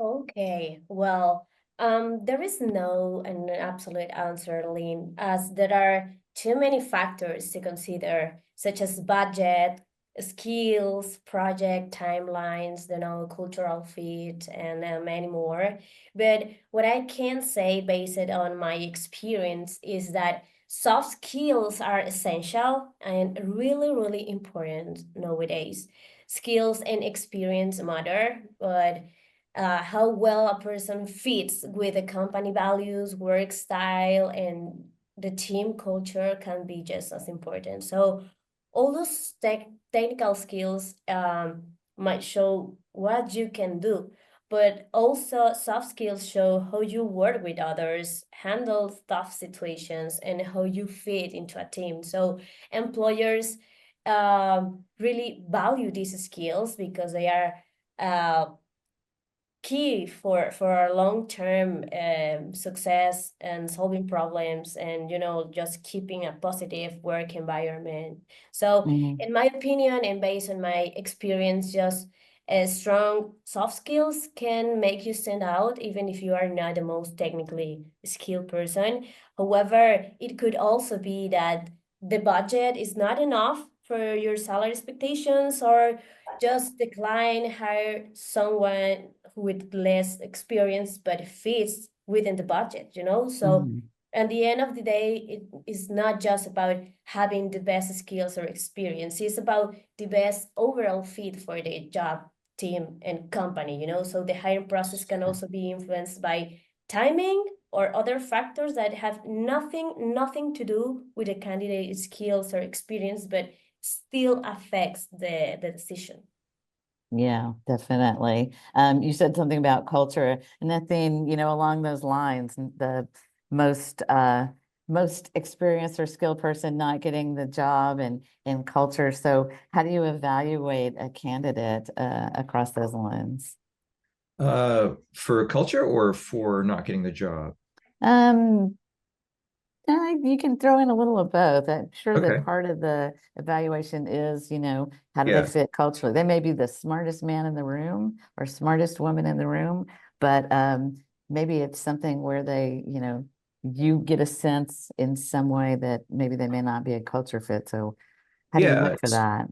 Okay, well, there is no an absolute answer, Lynn, as there are too many factors to consider, such as budget, skills, project timelines, cultural fit, and many more. But what I can say, based on my experience, is that soft skills are essential and really, really important nowadays. Skills and experience matter, but how well a person fits with the company values, work style, and the team culture can be just as important. So all those technical skills might show what you can do, but also soft skills show how you work with others, handle tough situations, and how you fit into a team. So employers really value these skills because they are key for our long-term success and solving problems, and just keeping a positive work environment. So Mhm. in my opinion, and based on my experience, just strong soft skills can make you stand out even if you are not the most technically skilled person. However, it could also be that the budget is not enough for your salary expectations, or just decline hire someone with less experience but fits within the budget. So Mhm. at the end of the day, it is not just about having the best skills or experience. It's about the best overall fit for the job, team, and company. So the hiring process can also be influenced by timing or other factors that have nothing to do with the candidate skills or experience, but still affects the decision. Yeah, definitely. You said something about culture, and I think, along those lines, the most most experienced or skilled person not getting the job and in culture. So how do you evaluate a candidate across those lines? For culture or for not getting the job? Um, you can throw in a little of both. I'm sure that Okay. part of the evaluation is, how do they Yeah. fit culturally? They may be the smartest man in the room or smartest woman in the room, but maybe it's something where you get a sense in some way that maybe they may not be a culture fit. So how do you Yeah. look for that?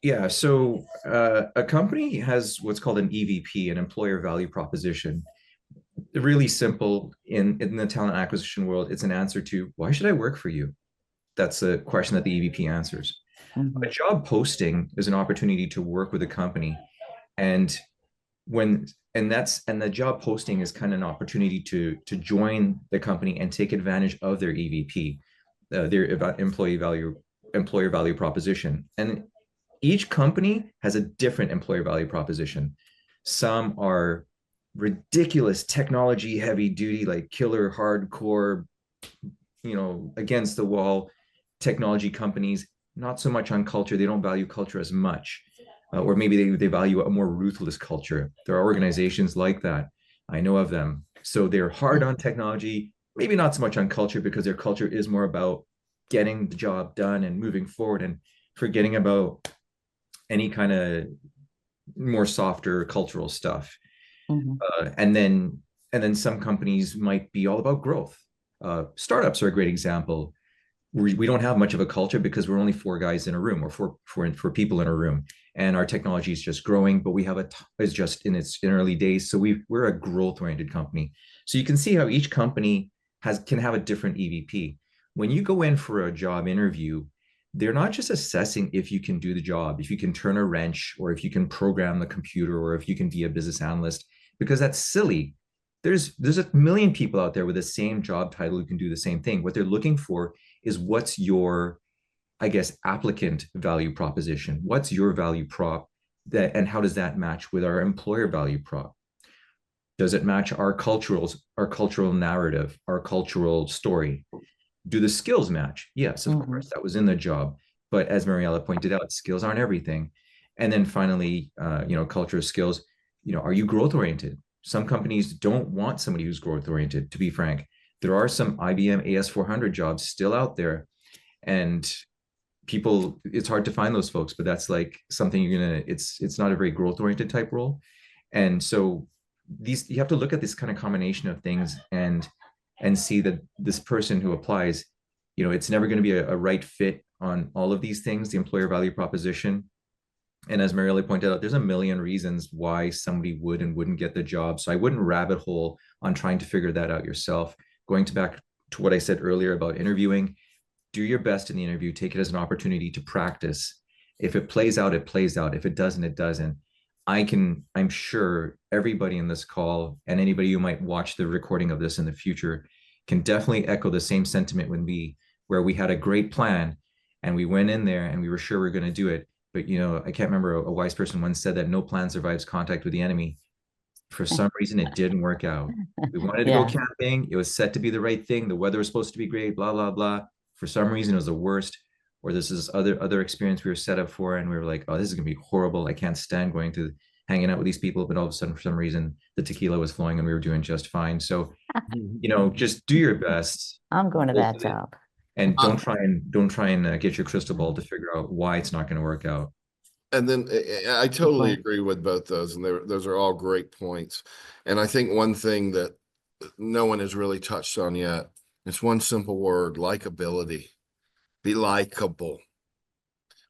Yeah. So a company has what's called an EVP, an employer value proposition. Really simple in the talent acquisition world. It's an answer to why should I work for you? That's a question that the EVP answers. A Mhm. job posting is an opportunity to work with a company, and when and the job posting is kind of an opportunity to join the company and take advantage of their EVP, their employer value proposition. And each company has a different employer value proposition. Some are ridiculous technology heavy duty, like killer hardcore, against the wall technology companies. not so much on culture. They don't value culture as much. Or maybe they value a more ruthless culture. There are organizations like that. I know of them. So they're hard on technology, maybe not so much on culture, because their culture is more about getting the job done and moving forward and forgetting about any kind of more softer cultural stuff. Mhm. And then some companies might be all about growth. Startups are a great example. We don't have much of a culture because we're only four guys in a room, or four people in a room, and our technology is just growing, but we have it's just in its early days. So we're a growth oriented company. So you can see how each company can have a different EVP. When you go in for a job interview, they're not just assessing if you can do the job, if you can turn a wrench, or if you can program the computer, or if you can be a business analyst, because that's silly. There's a million people out there with the same job title who can do the same thing. What they're looking for is, what's your, I guess, applicant value proposition? What's your value prop, and how does that match with our employer value prop? Does it match our cultural narrative, our cultural story? Do the skills match? Yes, of course, that was in the job. But as Mariella pointed out, skills aren't everything. And then finally, culture, skills, are you growth oriented? Some companies don't want somebody who's growth oriented, to be frank. There are some IBM AS400 jobs still out there, and it's hard to find those folks, but that's like something it's not a very growth oriented type role. And so you have to look at this kind of combination of things and see that this person who applies, it's never going to be a right fit on all of these things, the employer value proposition. And as Marielle pointed out, there's a million reasons why somebody would and wouldn't get the job. So I wouldn't rabbit hole on trying to figure that out yourself. Going back to what I said earlier about interviewing, do your best in the interview, take it as an opportunity to practice. If it plays out, it plays out. If it doesn't, it doesn't. I'm sure everybody in this call and anybody who might watch the recording of this in the future can definitely echo the same sentiment with me, where we had a great plan and we went in there and we were sure we are going to do it. But, I can't remember, a wise person once said that no plan survives contact with the enemy. For some reason, it didn't work out. We wanted to go Yeah. camping. It was set to be the right thing. The weather was supposed to be great, blah, blah, blah. For some reason, it was the worst. Or this is other experience we were set up for, and we were like, oh, this is gonna be horrible. I can't stand going to hanging out with these people. But all of a sudden, for some reason, the tequila was flowing and we were doing just fine. So, just do your best. I'm going to that job. And don't try and get your crystal ball to figure out why it's not going to work out. And then I totally point. agree with both those, and those are all great points. And I think one thing that no one has really touched on yet, it's one simple word: likability. Be likable.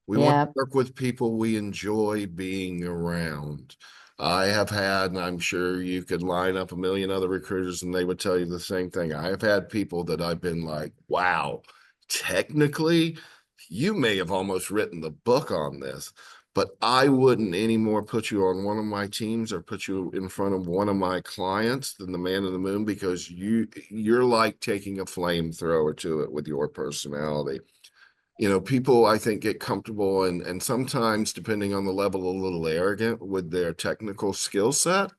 We want Yeah. to work with people we enjoy being around. I have had, and I'm sure you could line up a million other recruiters and they would tell you the same thing. I have had people that I've been like, wow, technically, you may have almost written the book on this, but I wouldn't anymore put you on one of my teams or put you in front of one of my clients than the man in the moon, because you're like taking a flamethrower to it with your personality. People, I think, get comfortable and sometimes, depending on the level, a little arrogant with their technical skill set.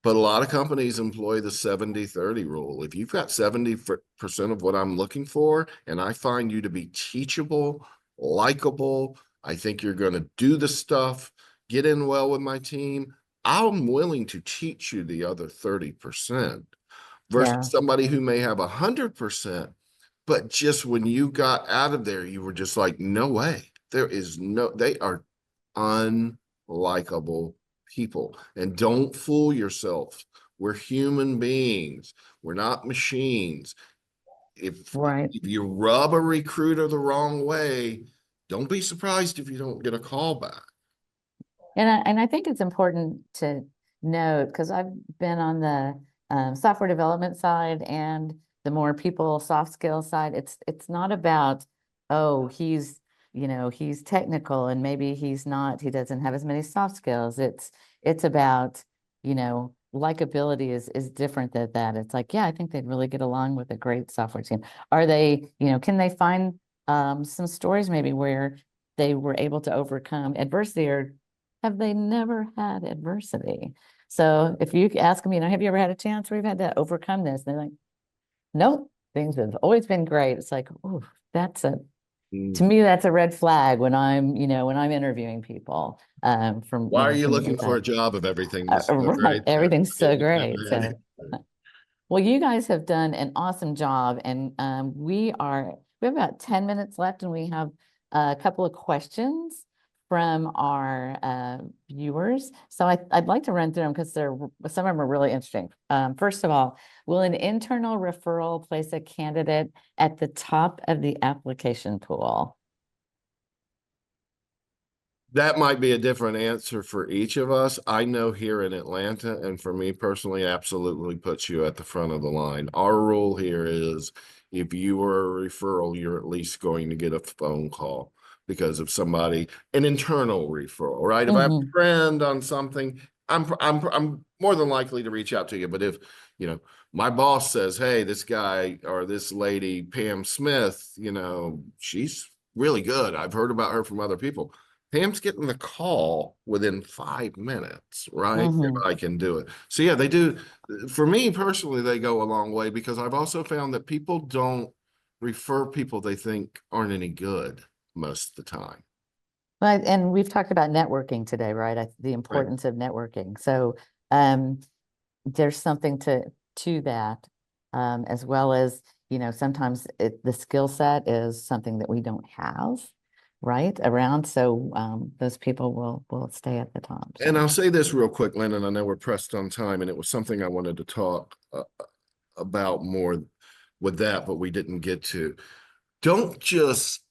But a lot of companies employ the 70-30 rule. If you've got 70% of what I'm looking for, and I find you to be teachable, likable, I think you're going to do the stuff, get in well with my team, I'm willing to teach you the other 30% versus Yeah. somebody who may have 100%. But just when you got out of there, you were just like, no way. They are unlikable people. And don't fool yourself. We're human beings. We're not machines. If Right. you rub a recruiter the wrong way, don't be surprised if you don't get a call back. And I think it's important to note, because I've been on the software development side and the more people soft skills side. It's not about, oh, he's technical and maybe he doesn't have as many soft skills. It's about, likability is different than that. It's like, yeah, I think they'd really get along with a great software team. Are they, can they find some stories maybe where they were able to overcome adversity, or have they never had adversity? So if you ask them, have you ever had a chance where you've had to overcome this? And they're like, nope, things have always been great. It's like, oh, that's To me, that's a red flag when I'm, when I'm interviewing people, from, Why are you things looking like for a that. job if everything is so Right, great? everything's so great. So, well, you guys have done an awesome job, and we have about 10 minutes left, and we have a couple of questions from our viewers. So I'd like to run through them because some of them are really interesting. First of all, will an internal referral place a candidate at the top of the application pool? That might be a different answer for each of us. I know here in Atlanta, and for me personally, absolutely puts you at the front of the line. Our rule here is if you are a referral, you're at least going to get a phone call because of somebody, an internal referral, right? If I have a Mhm. friend on something, I'm more than likely to reach out to you. But if, my boss says, hey, this guy or this lady, Pam Smith, she's really good. I've heard about her from other people. Pam's getting the call within 5 minutes, right? If Mhm. I can do it. So yeah, they do. For me personally, they go a long way because I've also found that people don't refer people they think aren't any good most of the time. But, and we've talked about networking today, right? The Right. importance of networking. So, there's something to that, as well as, sometimes the skill set is something that we don't have, right, around. So, those people will stay at the top. And So, I'll say this real quick, Lennon. I know we're pressed on time, and it was something I wanted to talk about more with that, but we didn't get to. Don't just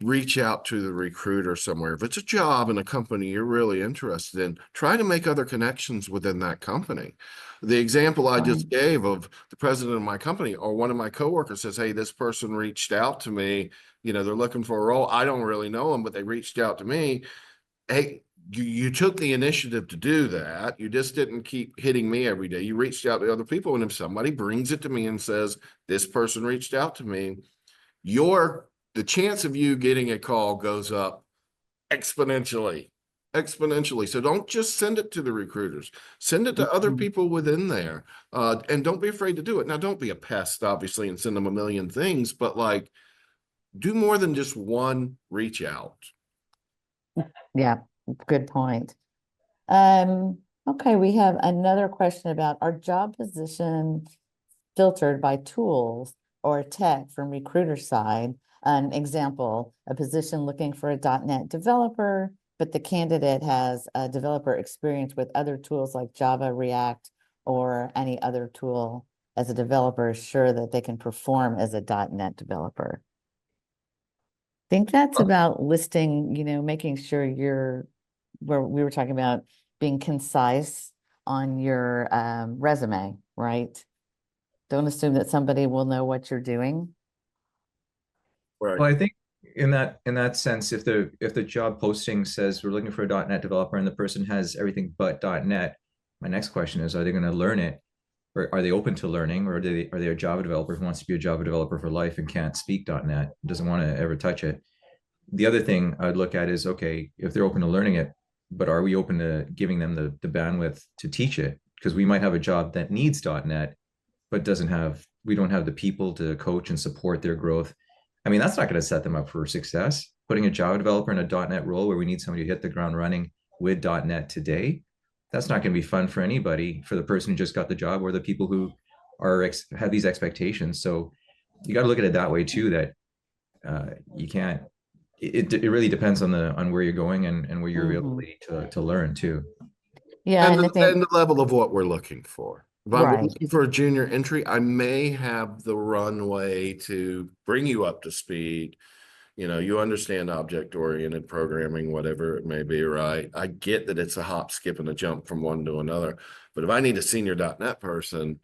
reach out to the recruiter somewhere. If it's a job in a company you're really interested in, try to make other connections within that company. The example I just right. gave of the president of my company or one of my coworkers says, hey, this person reached out to me. They're looking for a role. I don't really know them, but they reached out to me. Hey, you took the initiative to do that. You just didn't keep hitting me every day. You reached out to other people. And if somebody brings it to me and says, this person reached out to me, the chance of you getting a call goes up exponentially. So don't just send it to the recruiters, send it to other Mhm. people within there. And don't be afraid to do it. Now, don't be a pest, obviously, and send them a million things, but like do more than just one reach out. Yeah, good point. Um, okay, we have another question about our job position filtered by tools or tech from recruiter side. An example, a position looking for a .NET developer, but the candidate has a developer experience with other tools like Java, React, or any other tool as a developer is sure that they can perform as a .NET developer. Think that's about listing, making sure where we were talking about being concise on your resume, right? Don't assume that somebody will know what you're doing. Right. Well, I think in that sense, if the job posting says we're looking for a .NET developer and the person has everything but .NET, my next question is, are they going to learn it? Or are they open to learning, or are they a Java developer who wants to be a Java developer for life and can't speak .NET, doesn't want to ever touch it? The other thing I'd look at is, okay, if they're open to learning it, but are we open to giving them the bandwidth to teach it? Because we might have a job that needs .NET, but we don't have the people to coach and support their growth. I mean, that's not going to set them up for success. Putting a Java developer in a .NET role where we need somebody to hit the ground running with .NET today, that's not going to be fun for anybody, for the person who just got the job or the people who have these expectations. So you got to look at it that way too, that you can't, it really depends on where you're going and where your Mhm. ability to learn too. Yeah, And and I the, think, and the level of what we're looking for. If I'm right. looking for a junior entry, I may have the runway to bring you up to speed. You understand object-oriented programming, whatever it may be, right? I get that it's a hop, skip, and a jump from one to another. But if I need a senior .NET person,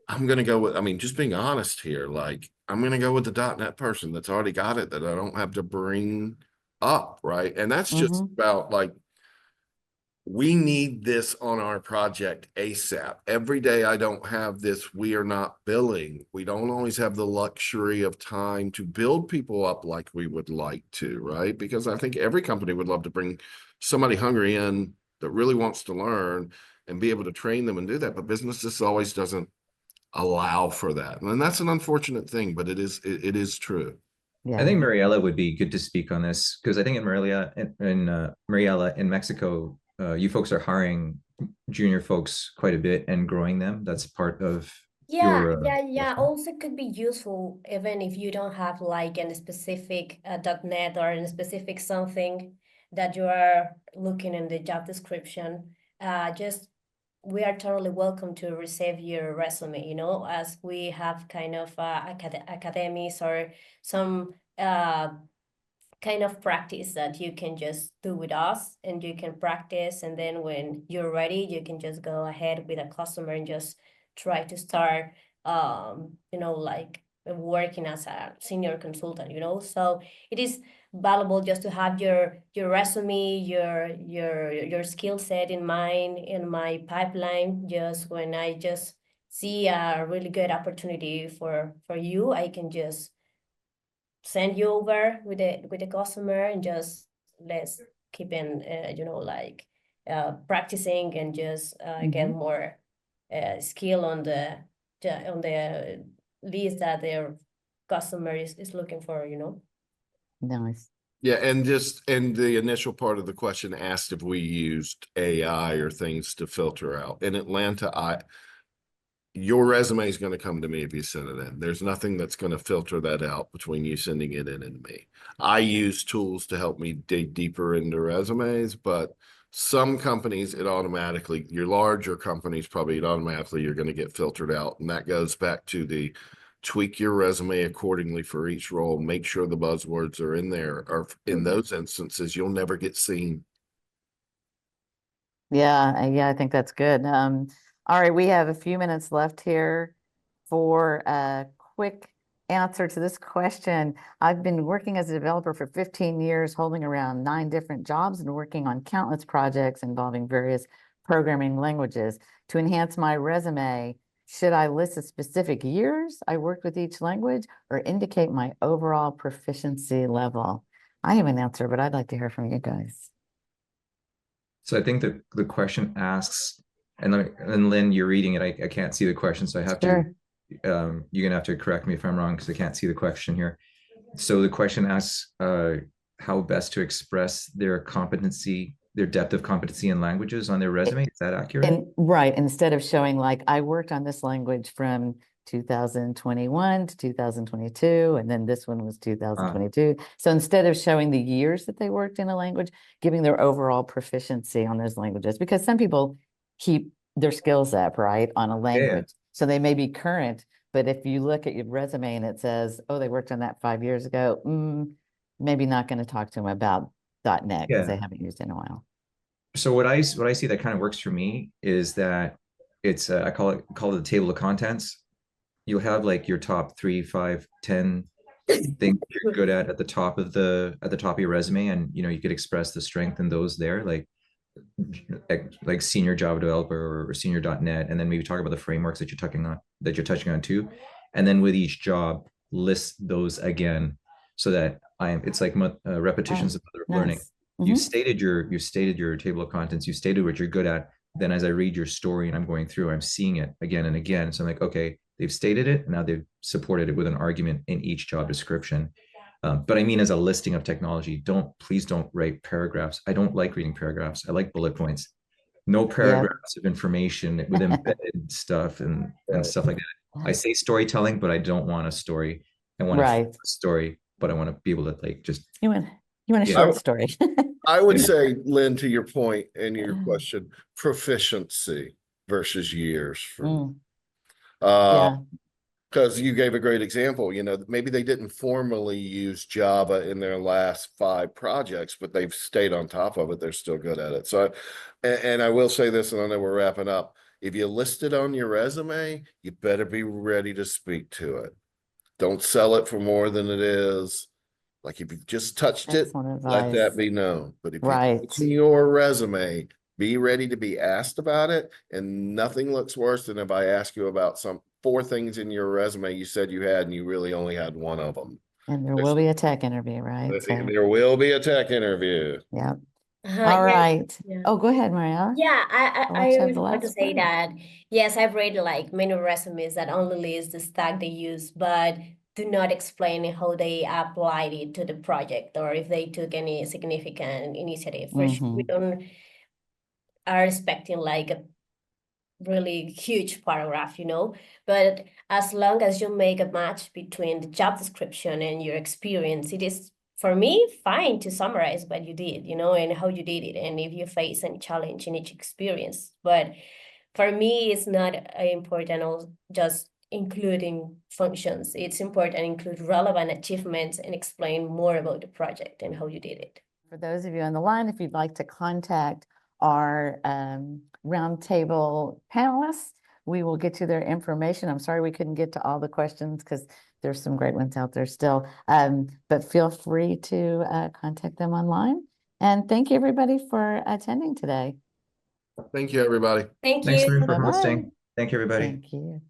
I'm going to go with, just being honest here, like I'm going to go with the .NET person that's already got it that I don't have to bring up, right? And that's just Mhm. about like, we need this on our project ASAP. Every day I don't have this, we are not billing. We don't always have the luxury of time to build people up like we would like to, right? Because I think every company would love to bring somebody hungry in that really wants to learn and be able to train them and do that. But business just always doesn't allow for that. And that's an unfortunate thing, but it is true. Yeah. I think Mariela would be good to speak on this because I think in Mariela in Mexico, you folks are hiring junior folks quite a bit and growing them. That's part of Yeah, your yeah. investment. Also could be useful even if you don't have like a specific .NET or a specific something that you are looking in the job description. Just we are totally welcome to receive your resume, as we have kind of academies or some kind of practice that you can just do with us and you can practice, and then when you're ready you can just go ahead with a customer and just try to start like working as a senior consultant, so it is valuable just to have your resume, your skill set in mind in my pipeline. Just when I just see a really good opportunity for you, I can just send you over with the customer and just let's keep in practicing and just get more skill on the list that their customer is looking for. Nice. Yeah, and just in the initial part of the question asked if we used AI or things to filter out. In Atlanta, your resume is going to come to me if you send it in. There's nothing that's going to filter that out between you sending it in and me. I use tools to help me dig deeper into resumes, but some companies, your larger companies, probably you're going to get filtered out. And that goes back to the tweak your resume accordingly for each role. Make sure the buzzwords are in there, or in those instances, you'll never get seen. Yeah, I think that's good. All right, we have a few minutes left here for a quick answer to this question. I've been working as a developer for 15 years, holding around 9 different jobs and working on countless projects involving various programming languages. To enhance my resume, should I list the specific years I worked with each language or indicate my overall proficiency level? I have an answer, but I'd like to hear from you guys. So I think the question asks, and Lynn, you're reading it. I can't see the question, so I have Sure. to. You're gonna have to correct me if I'm wrong because I can't see the question here. So the question asks how best to express their competency, their depth of competency in languages on their resume. Is that accurate? And right, instead of showing like I worked on this language from 2021 to 2022, and then this one was 2022. So instead of showing the years that they worked in a language, giving their overall proficiency on those languages, because some people keep their skills up, right, on a language. So they may be current, but if you look at your resume and it says, oh, they worked on that 5 years ago, maybe not going to talk to them about .NET because they haven't used it in a while. So what I see that kind of works for me is that it's I call it the table of contents. You'll have like your top 3, 5, 10 things you're good at the top of your resume, and you could express the strength in those there, like senior Java developer or senior .NET, and then maybe talk about the frameworks that you're touching on too, and then with each job list those again, so that it's like repetitions of learning. You stated your table of contents, you stated what you're good at. Then as I read your story and I'm going through, I'm seeing it again and again. So I'm like, okay, they've stated it, and now they've supported it with an argument in each job description. But I mean, as a listing of technology, please don't write paragraphs. I don't like reading paragraphs. I like bullet points. No paragraphs of information with embedded stuff and stuff like that. I say storytelling, but I don't want a story. I want a story, but I want to be able to just. You want a short story. I would say, Lynn, to your point and your question, proficiency versus years for because you gave a great example. Maybe they didn't formally use Java in their last 5 projects, but they've stayed on top of it. They're still good at it. So, and I will say this, and I know we're wrapping up. If you list it on your resume, you better be ready to speak to it. Don't sell it for more than it is. Like if you just touched it, let that be known. But if it's in your resume, be ready to be asked about it. And nothing looks worse than if I ask you about 4 things in your resume you said you had and you really only had 1 of them. And there will be a tech interview, right? There will be a tech interview. Yep. All right. Yeah. Oh, go ahead, Maria. Yeah, I was about to say that, yes, I've read like many resumes that only list the stack they use, but do not explain how they applied it to the project or if they took any significant initiative. For sure, we don't are expecting like a really huge paragraph, but as long as you make a match between the job description and your experience, it is, for me, fine to summarize what you did, and how you did it, and if you face any challenge in each experience. But for me, it's not important just including functions. It's important to include relevant achievements and explain more about the project and how you did it. For those of you on the line, if you'd like to contact our roundtable panelists, we will get you their information. I'm sorry we couldn't get to all the questions because there's some great ones out there still. But feel free to contact them online. And thank you, everybody, for attending today. Thank you, everybody. Thank Thanks, you. Lynn, for Bye-bye. hosting. Thank you, everybody. Thank you.